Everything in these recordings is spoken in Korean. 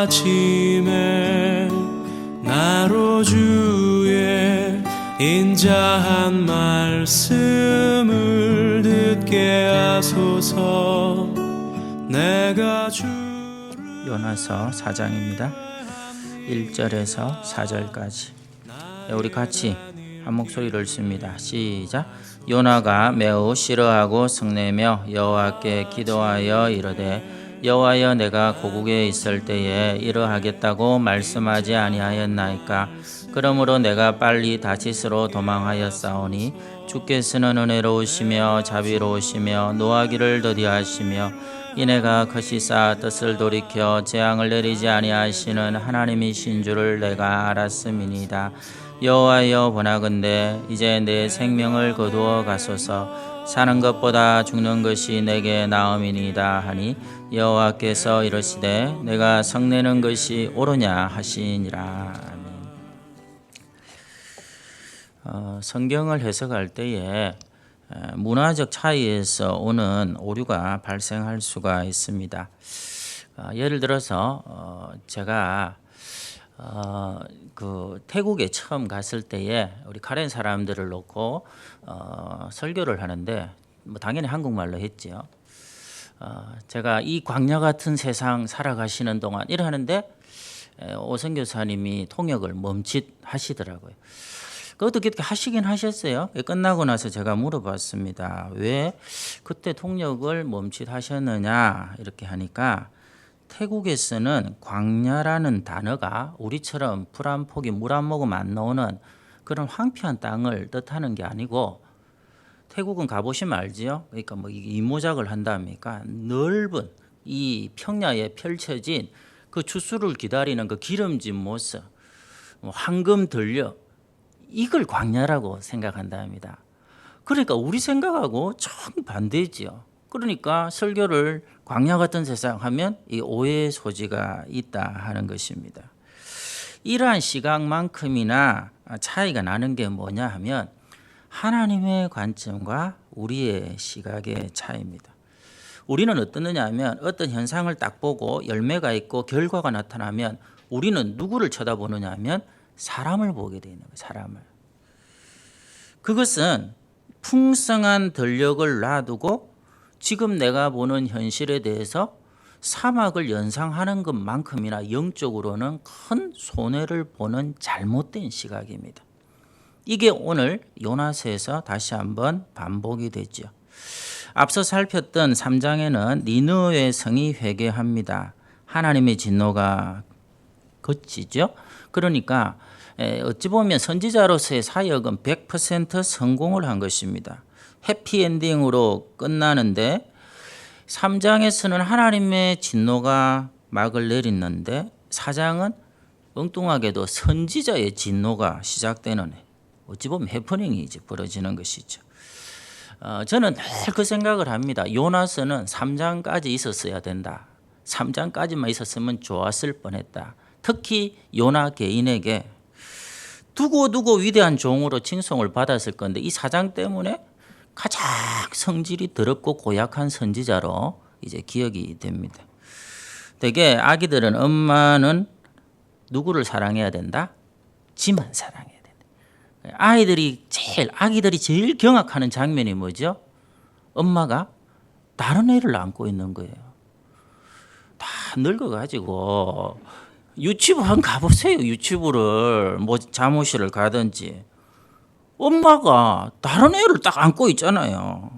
아침에 나로 주의 인자한 말씀을 듣게 하소서. 내가 요나서 4장입니다. 1절에서 4절까지 우리 같이 한 목소리를 읽습니다. 시작. 요나가 매우 싫어하고 성내며 여호와께 기도하여 이르되 여호와여, 내가 고국에 있을 때에 이러하겠다고 말씀하지 아니하였나이까? 그러므로 내가 빨리 다시스로 도망하였사오니 주께서는 은혜로우시며 자비로우시며 노하기를 더디하시며 이내가 거시사 뜻을 돌이켜 재앙을 내리지 아니하시는 하나님이신 줄을 내가 알았음이니이다. 여호와여, 원하건대 이제 내 생명을 거두어 가소서. 사는 것보다 죽는 것이 내게 나음이니이다 하니 여호와께서 이르시되 내가 성내는 것이 옳으냐 하시니라. 성경을 해석할 때에 문화적 차이에서 오는 오류가 발생할 수가 있습니다. 예를 들어서 제가 태국에 처음 갔을 때에 우리 카렌 사람들을 놓고 설교를 하는데 당연히 한국말로 했죠. 제가 이 광야 같은 세상 살아가시는 동안 이러는데 오성 교사님이 통역을 멈칫하시더라고요. 어떻게 하시긴 하셨어요. 끝나고 나서 제가 물어봤습니다. 왜 그때 통역을 멈칫하셨느냐 이렇게 하니까 태국에서는 광야라는 단어가 우리처럼 풀 한 포기 물 한 모금 안 나오는 그런 황폐한 땅을 뜻하는 게 아니고, 태국은 가보시면 알지요. 그러니까 이모작을 한답니까? 넓은 이 평야에 펼쳐진 그 추수를 기다리는 그 기름진 모습, 황금 들녘, 이걸 광야라고 생각한답니다. 그러니까 우리 생각하고 정반대지요. 그러니까 설교를 광야 같은 세상 하면 이 오해의 소지가 있다 하는 것입니다. 이러한 시각만큼이나 차이가 나는 게 뭐냐 하면 하나님의 관점과 우리의 시각의 차이입니다. 우리는 어떻느냐 하면 어떤 현상을 딱 보고 열매가 있고 결과가 나타나면 우리는 누구를 쳐다보느냐 하면 사람을 보게 되는 거예요. 사람을. 그것은 풍성한 들녘을 놔두고 지금 내가 보는 현실에 대해서 사막을 연상하는 것만큼이나 영적으로는 큰 손해를 보는 잘못된 시각입니다. 이게 오늘 요나서에서 다시 한번 반복이 되죠. 앞서 살폈던 3장에는 니느웨 성이 회개합니다. 하나님의 진노가 그치죠. 그러니까 어찌 보면 선지자로서의 사역은 100% 성공을 한 것입니다. 해피엔딩으로 끝나는데 3장에서는 하나님의 진노가 막을 내리는데 4장은 엉뚱하게도 선지자의 진노가 시작되는, 어찌 보면 해프닝이 이제 벌어지는 것이죠. 저는 늘 그 생각을 합니다. 요나서는 3장까지 있었어야 된다. 3장까지만 있었으면 좋았을 뻔했다. 특히 요나 개인에게 두고 위대한 종으로 칭송을 받았을 건데 이 4장 때문에 가장 성질이 더럽고 고약한 선지자로 이제 기억이 됩니다. 되게 아기들은 엄마는 누구를 사랑해야 된다? 지만 사랑해야 된다. 아기들이 제일 경악하는 장면이 뭐죠? 엄마가 다른 애를 안고 있는 거예요. 다 늙어가지고 유치부 한번 가보세요. 유치부를 잠옷실을 가든지 엄마가 다른 애를 딱 안고 있잖아요.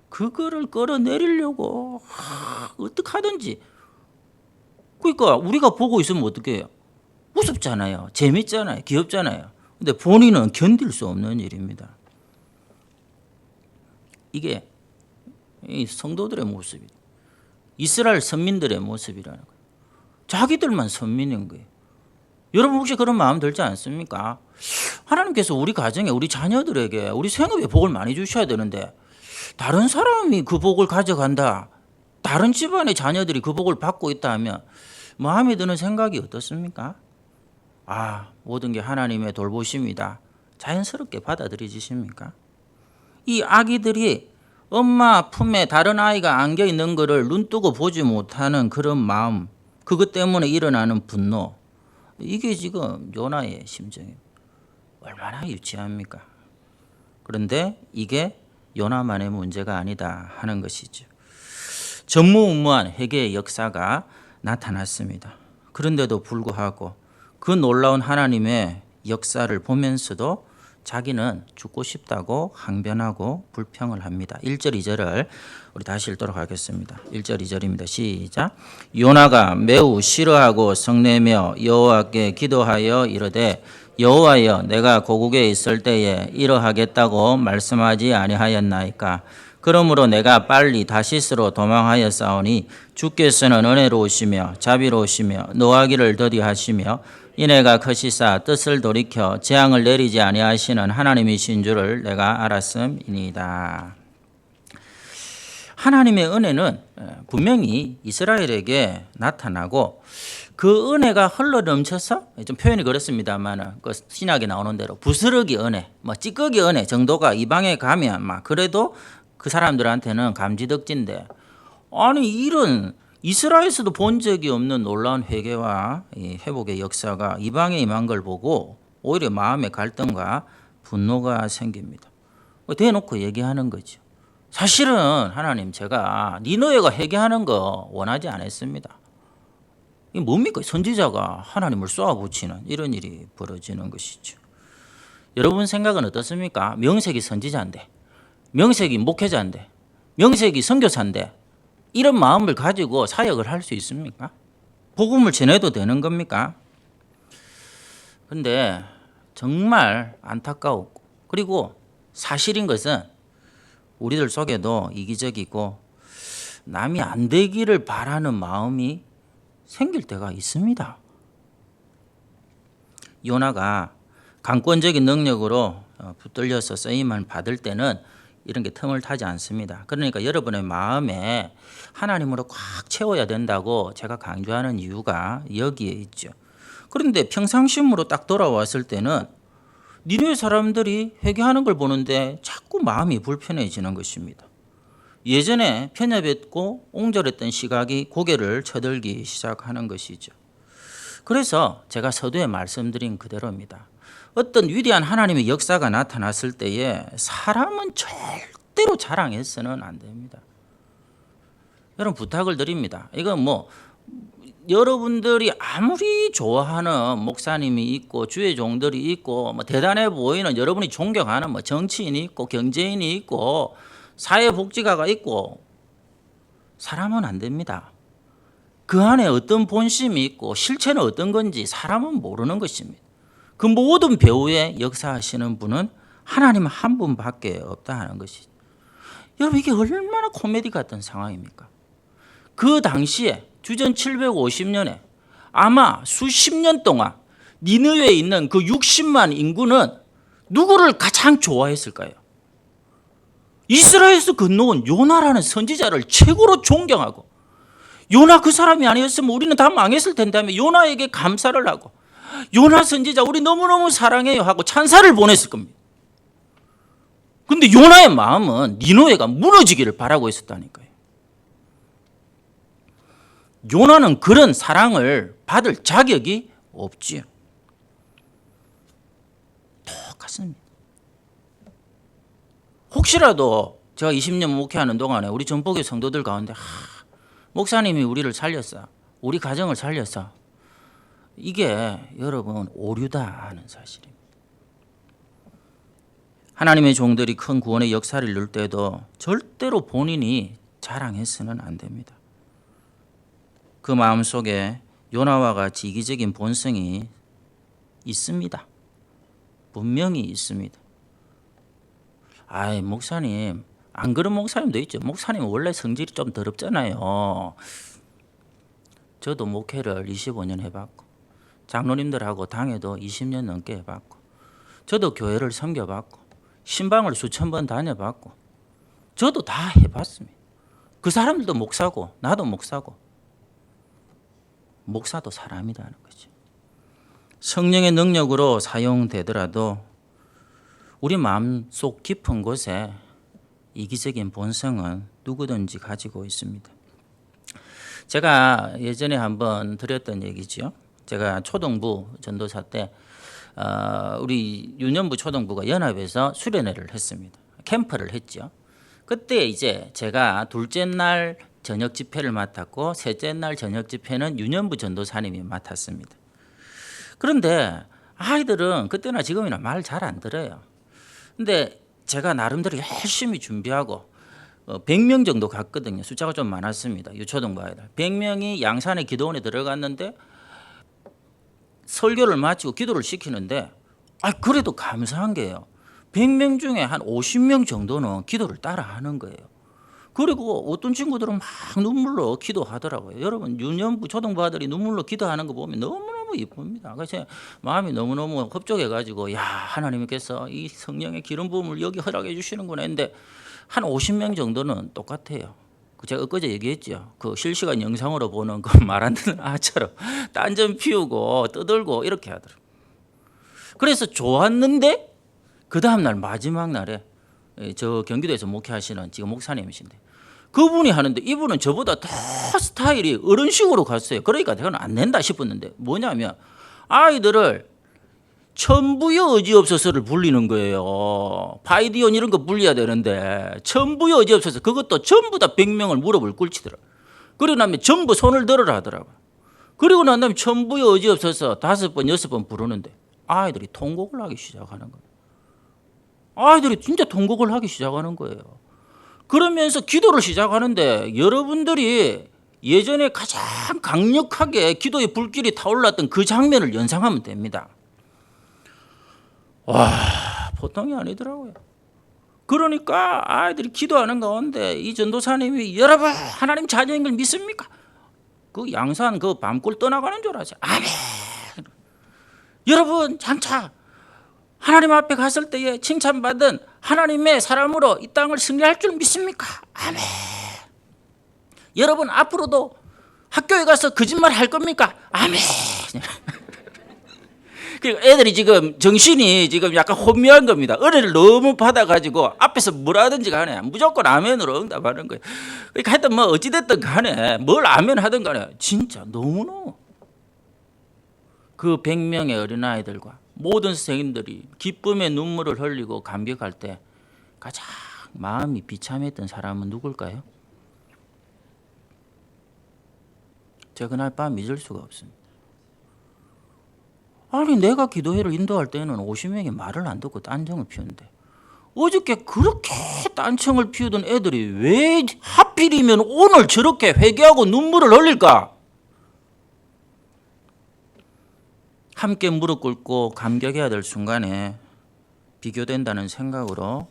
그거를 끌어내리려고 어떻게 하든지. 그러니까 우리가 보고 있으면 어떻게 해요? 무섭잖아요. 재밌잖아요. 귀엽잖아요. 근데 본인은 견딜 수 없는 일입니다. 이게 이 성도들의 모습이에요. 이스라엘 선민들의 모습이라는 거예요. 자기들만 선민인 거예요. 여러분 혹시 그런 마음 들지 않습니까? 하나님께서 우리 가정에 우리 자녀들에게 우리 생업에 복을 많이 주셔야 되는데 다른 사람이 그 복을 가져간다, 다른 집안의 자녀들이 그 복을 받고 있다 하면 마음에 드는 생각이 어떻습니까? 모든 게 하나님의 돌보심이다. 자연스럽게 받아들여지십니까? 이 아기들이 엄마 품에 다른 아이가 안겨 있는 것을 눈뜨고 보지 못하는 그런 마음, 그것 때문에 일어나는 분노, 이게 지금 요나의 심정입니다. 얼마나 유치합니까? 그런데 이게 요나만의 문제가 아니다 하는 것이죠. 전무후무한 회개의 역사가 나타났습니다. 그런데도 불구하고 그 놀라운 하나님의 역사를 보면서도 자기는 죽고 싶다고 항변하고 불평을 합니다. 1절 2절을 우리 다시 읽도록 하겠습니다. 1절 2절입니다. 시작. 요나가 매우 싫어하고 성내며 여호와께 기도하여 이르되 여호와여 내가 고국에 있을 때에 이러하겠다고 말씀하지 아니하였나이까. 그러므로 내가 빨리 다시스로 도망하여 싸우니 주께서는 은혜로우시며 자비로우시며 노하기를 더디하시며 이내가 크시사 뜻을 돌이켜 재앙을 내리지 아니하시는 하나님이신 줄을 내가 알았음이니이다. 하나님의 은혜는 분명히 이스라엘에게 나타나고 그 은혜가 흘러 넘쳐서 좀 표현이 그렇습니다만 그 신약에 나오는 대로 부스러기 은혜, 뭐 찌꺼기 은혜 정도가 이방에 가면 막 그래도 그 사람들한테는 감지덕진데 아니 이런 이스라엘에서도 본 적이 없는 놀라운 회개와 회복의 역사가 이방에 임한 걸 보고 오히려 마음의 갈등과 분노가 생깁니다. 대놓고 얘기하는 거죠. 사실은 하나님 제가 니느웨가 회개하는 거 원하지 않았습니다. 이게 뭡니까? 선지자가 하나님을 쏘아붙이는 이런 일이 벌어지는 것이죠. 여러분 생각은 어떻습니까? 명색이 선지자인데 명색이 목회자인데 명색이 선교사인데 이런 마음을 가지고 사역을 할 수 있습니까? 복음을 전해도 되는 겁니까? 그런데 정말 안타까웠고 그리고 사실인 것은 우리들 속에도 이기적이고 남이 안 되기를 바라는 마음이 생길 때가 있습니다. 요나가 강권적인 능력으로 붙들려서 쓰임을 받을 때는 이런 게 틈을 타지 않습니다. 그러니까 여러분의 마음에 하나님으로 꽉 채워야 된다고 제가 강조하는 이유가 여기에 있죠. 그런데 평상심으로 딱 돌아왔을 때는 니네 사람들이 회개하는 걸 보는데 자꾸 마음이 불편해지는 것입니다. 예전에 편협했고 옹졸했던 시각이 고개를 쳐들기 시작하는 것이죠. 그래서 제가 서두에 말씀드린 그대로입니다. 어떤 위대한 하나님의 역사가 나타났을 때에 사람은 절대로 자랑해서는 안 됩니다. 여러분 부탁을 드립니다. 이건 뭐 여러분들이 아무리 좋아하는 목사님이 있고 주의 종들이 있고 뭐 대단해 보이는 여러분이 존경하는 뭐 정치인이 있고 경제인이 있고 사회복지가가 있고 사람은 안 됩니다. 그 안에 어떤 본심이 있고 실체는 어떤 건지 사람은 모르는 것입니다. 그 모든 배후에 역사하시는 분은 하나님 한 분밖에 없다 하는 것이죠. 여러분 이게 얼마나 코미디 같은 상황입니까? 그 당시에 주전 750년에 아마 수십 년 동안 니느웨에 있는 그 60만 인구는 누구를 가장 좋아했을까요? 이스라엘에서 건너온 요나라는 선지자를 최고로 존경하고 요나 그 사람이 아니었으면 우리는 다 망했을 텐데 하며 요나에게 감사를 하고 요나 선지자 우리 너무너무 사랑해요 하고 찬사를 보냈을 겁니다. 그런데 요나의 마음은 니느웨가 무너지기를 바라고 있었다니까요. 요나는 그런 사랑을 받을 자격이 없지요. 똑같습니다. 혹시라도 제가 20년 목회하는 동안에 우리 전복의 성도들 가운데 목사님이 우리를 살렸어. 우리 가정을 살렸어. 이게 여러분 오류다 하는 사실입니다. 하나님의 종들이 큰 구원의 역사를 이룰 때도 절대로 본인이 자랑해서는 안 됩니다. 그 마음속에 요나와 같이 이기적인 본성이 있습니다. 분명히 있습니다. 아이 목사님 안 그런 목사님도 있죠. 목사님 원래 성질이 좀 더럽잖아요. 저도 목회를 25년 해봤고 장로님들하고 당회도 20년 넘게 해봤고 저도 교회를 섬겨봤고 신방을 수천 번 다녀봤고 저도 다 해봤습니다. 그 사람들도 목사고 나도 목사고 목사도 사람이라는 거죠. 성령의 능력으로 사용되더라도 우리 마음속 깊은 곳에 이기적인 본성은 누구든지 가지고 있습니다. 제가 예전에 한번 드렸던 얘기죠. 제가 초등부 전도사 때 우리 유년부 초등부가 연합에서 수련회를 했습니다. 캠프를 했죠. 그때 이제 제가 둘째 날 저녁 집회를 맡았고 셋째 날 저녁 집회는 유년부 전도사님이 맡았습니다. 그런데 아이들은 그때나 지금이나 말 잘 안 들어요. 근데 제가 나름대로 열심히 준비하고 100명 정도 갔거든요. 숫자가 좀 많았습니다. 유초등부 아이들. 100명이 양산의 기도원에 들어갔는데 설교를 마치고 기도를 시키는데 그래도 감사한 게요. 100명 중에 한 50명 정도는 기도를 따라 하는 거예요. 그리고 어떤 친구들은 막 눈물로 기도하더라고요. 여러분 유년부 초등부 아들이 눈물로 기도하는 거 보면 너무너무 이쁩니다. 그래서 마음이 너무너무 흡족해가지고 야 하나님께서 이 성령의 기름 부음을 여기 허락해 주시는구나 했는데 한 50명 정도는 똑같아요. 제가 엊그제 얘기했죠. 그 실시간 영상으로 보는 그 말 안 듣는 아처럼 딴전 피우고 떠들고 이렇게 하더라고요. 그래서 좋았는데 그 다음날 마지막 날에 저 경기도에서 목회하시는 지금 목사님이신데 그분이 하는데 이분은 저보다 더 스타일이 어른식으로 갔어요. 그러니까 내가 안 된다 싶었는데 뭐냐면 아이들을 천부여 어지없어서를 불리는 거예요. 파이디온 이런 거 불려야 되는데 천부여 어지없어서 그것도 전부 다 100명을 무릎을 꿇치더라고요. 그리고 나면 전부 손을 들으라 하더라고요. 그리고 난 다음에 천부여 어지없어서 5번 6번 부르는데 아이들이 통곡을 하기 시작하는 거예요. 아이들이 진짜 통곡을 하기 시작하는 거예요. 그러면서 기도를 시작하는데 여러분들이 예전에 가장 강력하게 기도의 불길이 타올랐던 그 장면을 연상하면 됩니다. 와, 보통이 아니더라고요. 그러니까 아이들이 기도하는 가운데 이 전도사님이 여러분 하나님 자녀인 걸 믿습니까? 그 양산 그 밤골 떠나가는 줄 아세요? 아멘. 여러분 장차 하나님 앞에 갔을 때에 칭찬받은 하나님의 사람으로 이 땅을 승리할 줄 믿습니까? 아멘. 여러분 앞으로도 학교에 가서 거짓말 할 겁니까? 아멘. 그리고 애들이 지금 정신이 지금 약간 혼미한 겁니다. 은혜를 너무 받아가지고 앞에서 뭐라든지 간에 무조건 아멘으로 응답하는 거예요. 그러니까 하여튼 뭐 어찌됐든 간에 뭘 아멘 하든 간에 진짜 너무너무 그 100명의 어린아이들과 모든 선생님들이 기쁨의 눈물을 흘리고 감격할 때 가장 마음이 비참했던 사람은 누굴까요? 제가 그날 밤 잊을 수가 없습니다. 아니 내가 기도회를 인도할 때는 50명이 말을 안 듣고 딴청을 피우는데 어저께 그렇게 딴청을 피우던 애들이 왜 하필이면 오늘 저렇게 회개하고 눈물을 흘릴까? 함께 무릎 꿇고 감격해야 될 순간에 비교된다는 생각으로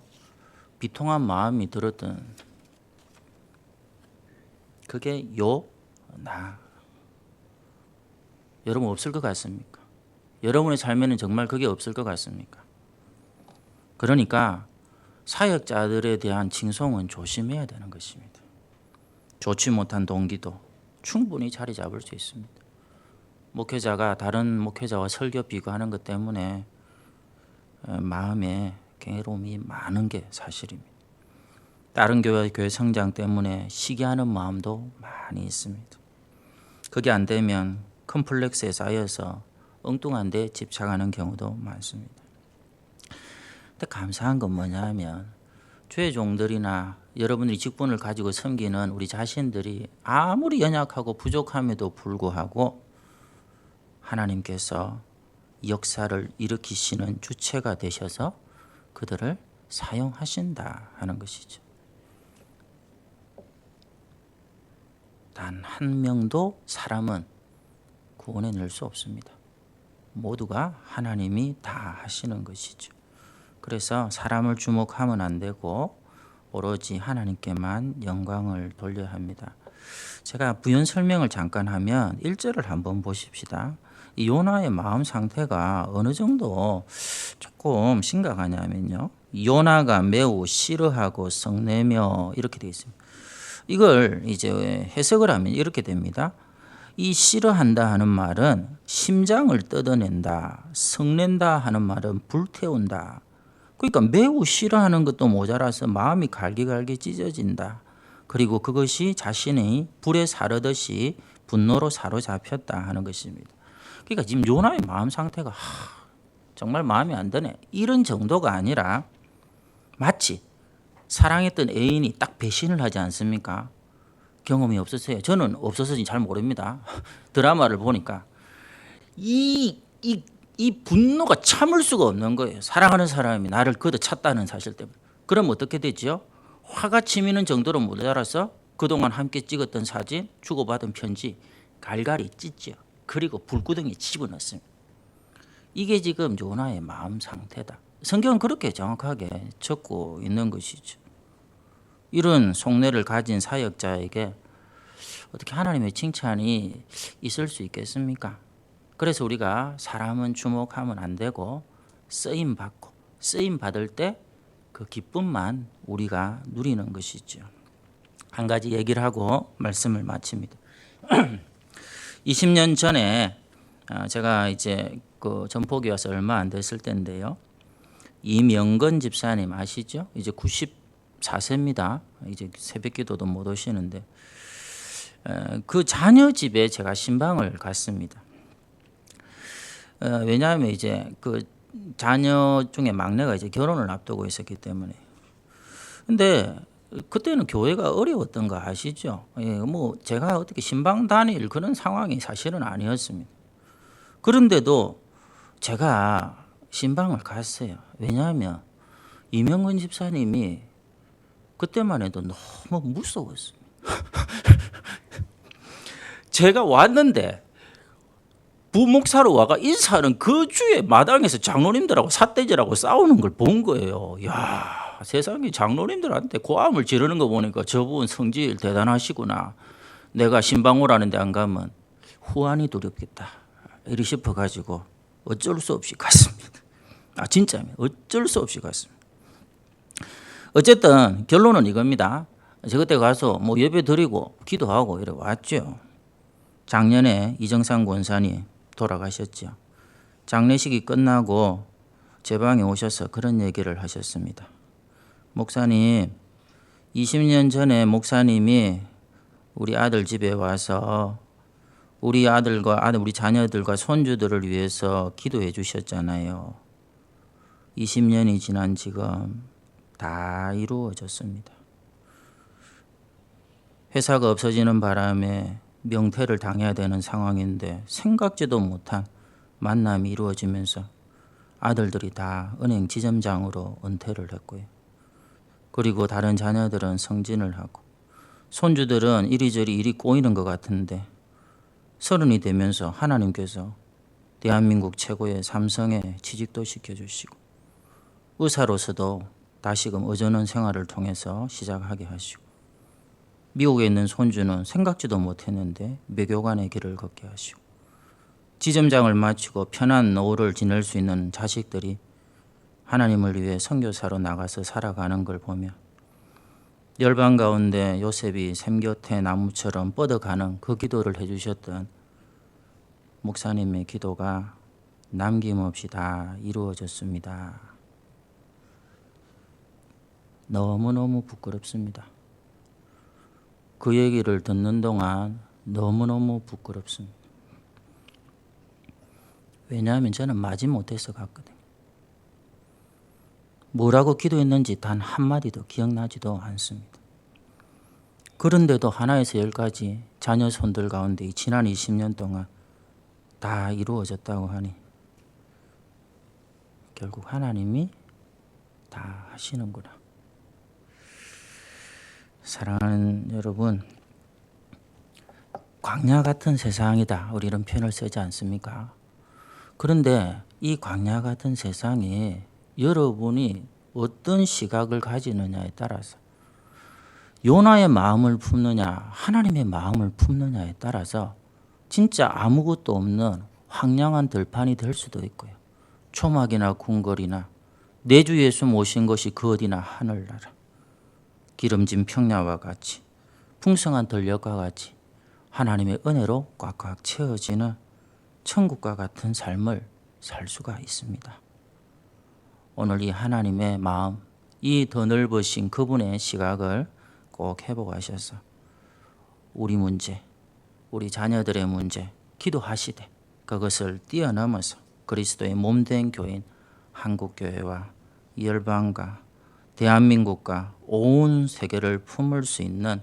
비통한 마음이 들었던 그게 나. 여러분 없을 것 같습니까? 여러분의 삶에는 정말 그게 없을 것 같습니까? 그러니까 사역자들에 대한 칭송은 조심해야 되는 것입니다. 좋지 못한 동기도 충분히 자리 잡을 수 있습니다. 목회자가 다른 목회자와 설교 비교하는 것 때문에 마음에 괴로움이 많은 게 사실입니다. 다른 교회 성장 때문에 시기하는 마음도 많이 있습니다. 그게 안 되면 컴플렉스에 쌓여서 엉뚱한 데 집착하는 경우도 많습니다. 근데 감사한 건 뭐냐 하면 주의 종들이나 여러분들이 직분을 가지고 섬기는 우리 자신들이 아무리 연약하고 부족함에도 불구하고 하나님께서 역사를 일으키시는 주체가 되셔서 그들을 사용하신다 하는 것이죠. 단 한 명도 사람은 구원해낼 수 없습니다. 모두가 하나님이 다 하시는 것이죠. 그래서 사람을 주목하면 안 되고 오로지 하나님께만 영광을 돌려야 합니다. 제가 부연 설명을 잠깐 하면 1절을 한번 보십시다. 이 요나의 마음 상태가 어느 정도 조금 심각하냐면요. 요나가 매우 싫어하고 성내며 이렇게 되어 있습니다. 이걸 이제 해석을 하면 이렇게 됩니다. 이 싫어한다 하는 말은 심장을 뜯어낸다, 성낸다 하는 말은 불태운다. 그러니까 매우 싫어하는 것도 모자라서 마음이 갈기갈기 찢어진다. 그리고 그것이 자신의 불에 사르듯이 분노로 사로잡혔다 하는 것입니다. 그러니까 지금 요나의 마음 상태가 정말 마음이 안 드네. 이런 정도가 아니라 마치 사랑했던 애인이 딱 배신을 하지 않습니까? 경험이 없으세요? 저는 없어서 잘 모릅니다. 드라마를 보니까 이 분노가 참을 수가 없는 거예요. 사랑하는 사람이 나를 걷어찼다는 사실 때문에. 그럼 어떻게 되죠? 화가 치미는 정도로 못 자라서 그동안 함께 찍었던 사진, 주고받은 편지 갈갈이 찢죠. 그리고 불구덩이에 집어넣습니다. 이게 지금 요나의 마음 상태다. 성경은 그렇게 정확하게 적고 있는 것이죠. 이런 속내를 가진 사역자에게 어떻게 하나님의 칭찬이 있을 수 있겠습니까? 그래서 우리가 사람은 주목하면 안 되고 쓰임 받고 쓰임 받을 때 그 기쁨만 우리가 누리는 것이죠. 한 가지 얘기를 하고 말씀을 마칩니다. 20년 전에 제가 이제 그 전포기 와서 얼마 안 됐을 때인데요. 이명건 집사님 아시죠? 이제 94세입니다. 이제 새벽기도도 못 오시는데 그 자녀 집에 제가 신방을 갔습니다. 왜냐하면 이제 그 자녀 중에 막내가 이제 결혼을 앞두고 있었기 때문에. 근데 그때는 교회가 어려웠던 거 아시죠? 뭐 제가 어떻게 신방 다닐 그런 상황이 사실은 아니었습니다. 그런데도 제가 신방을 갔어요. 왜냐하면 이명근 집사님이 그때만 해도 너무 무서웠습니다. 제가 왔는데 부목사로 와가 인사하는 그 주에 마당에서 장로님들하고 삿대질하고 싸우는 걸 본 거예요. 야, 세상에 장로님들한테 고함을 지르는 거 보니까 저분 성질 대단하시구나. 내가 신방 오라는데 안 가면 후환이 두렵겠다. 이리 싶어가지고 어쩔 수 없이 갔습니다. 진짜입니다. 어쩔 수 없이 갔습니다. 어쨌든 결론은 이겁니다. 저 그때 가서 뭐 예배 드리고 기도하고 이래 왔죠. 작년에 이정상 권사님 돌아가셨죠. 장례식이 끝나고 제 방에 오셔서 그런 얘기를 하셨습니다. 목사님, 20년 전에 목사님이 우리 아들 집에 와서 우리 우리 자녀들과 손주들을 위해서 기도해 주셨잖아요. 20년이 지난 지금 다 이루어졌습니다. 회사가 없어지는 바람에 명퇴를 당해야 되는 상황인데 생각지도 못한 만남이 이루어지면서 아들들이 다 은행 지점장으로 은퇴를 했고요. 그리고 다른 자녀들은 승진을 하고 손주들은 이리저리 일이 꼬이는 것 같은데 30이 되면서 하나님께서 대한민국 최고의 삼성에 취직도 시켜주시고 의사로서도 다시금 의전원 생활을 통해서 시작하게 하시고 미국에 있는 손주는 생각지도 못했는데 외교관의 길을 걷게 하시고 지점장을 마치고 편한 노후를 지낼 수 있는 자식들이 하나님을 위해 선교사로 나가서 살아가는 걸 보며 열방 가운데 요셉이 샘 곁에 나무처럼 뻗어가는 그 기도를 해주셨던 목사님의 기도가 남김없이 다 이루어졌습니다. 너무너무 부끄럽습니다. 그 얘기를 듣는 동안 너무너무 부끄럽습니다. 왜냐하면 저는 마지못해서 갔거든요. 뭐라고 기도했는지 단 한마디도 기억나지도 않습니다. 그런데도 하나에서 10가지 자녀 손들 가운데 지난 20년 동안 다 이루어졌다고 하니 결국 하나님이 다 하시는구나. 사랑하는 여러분, 광야 같은 세상이다. 우리 이런 표현을 쓰지 않습니까? 그런데 이 광야 같은 세상에 여러분이 어떤 시각을 가지느냐에 따라서 요나의 마음을 품느냐 하나님의 마음을 품느냐에 따라서 진짜 아무것도 없는 황량한 들판이 될 수도 있고요. 초막이나 궁궐이나 내 주 예수 모신 것이 그 어디나 하늘나라 기름진 평야와 같이 풍성한 들녘과 같이 하나님의 은혜로 꽉꽉 채워지는 천국과 같은 삶을 살 수가 있습니다. 오늘 이 하나님의 마음, 이 더 넓으신 그분의 시각을 꼭 회복하셔서 우리 문제, 우리 자녀들의 문제 기도하시되 그것을 뛰어넘어서 그리스도의 몸된 교인 한국교회와 열방과 대한민국과 온 세계를 품을 수 있는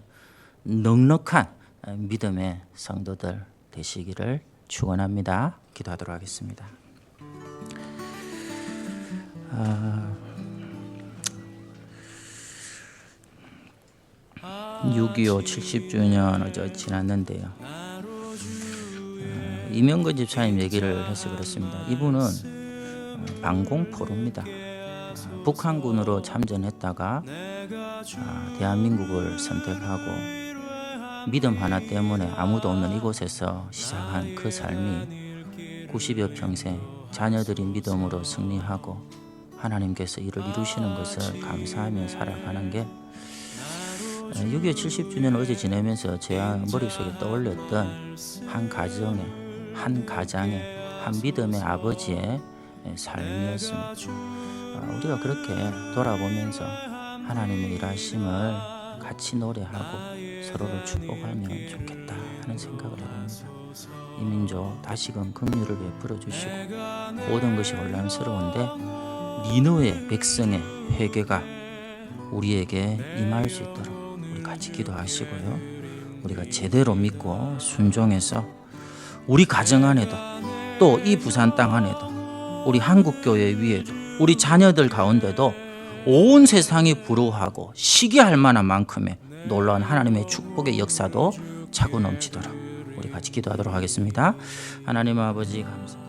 넉넉한 믿음의 성도들 되시기를 축원합니다. 기도하도록 하겠습니다. 6.25 70주년 어제 지났는데요. 이명근 집사님 얘기를 해서 그렇습니다. 이분은 방공포로입니다. 북한군으로 참전했다가 대한민국을 선택하고 믿음 하나 때문에 아무도 없는 이곳에서 시작한 그 삶이 90여 평생 자녀들이 믿음으로 승리하고 하나님께서 이를 이루시는 것을 감사하며 살아가는 게 6.25 70주년 어제 지내면서 제 머릿속에 떠올렸던 한 가장의 한 믿음의 아버지의 삶이었습니다. 우리가 그렇게 돌아보면서 하나님의 일하심을 같이 노래하고 서로를 축복하면 좋겠다 하는 생각을 해봅니다. 이 민족 다시금 긍휼을 베풀어 주시고 모든 것이 혼란스러운데 니느웨 백성의 회개가 우리에게 임할 수 있도록 우리 같이 기도하시고요. 우리가 제대로 믿고 순종해서 우리 가정 안에도 또 이 부산 땅 안에도 우리 한국교회 위에도 우리 자녀들 가운데도 온 세상이 부러워하고 시기할 만한 만큼의 놀라운 하나님의 축복의 역사도 차고 넘치도록 우리 같이 기도하도록 하겠습니다. 하나님 아버지 감사합니다.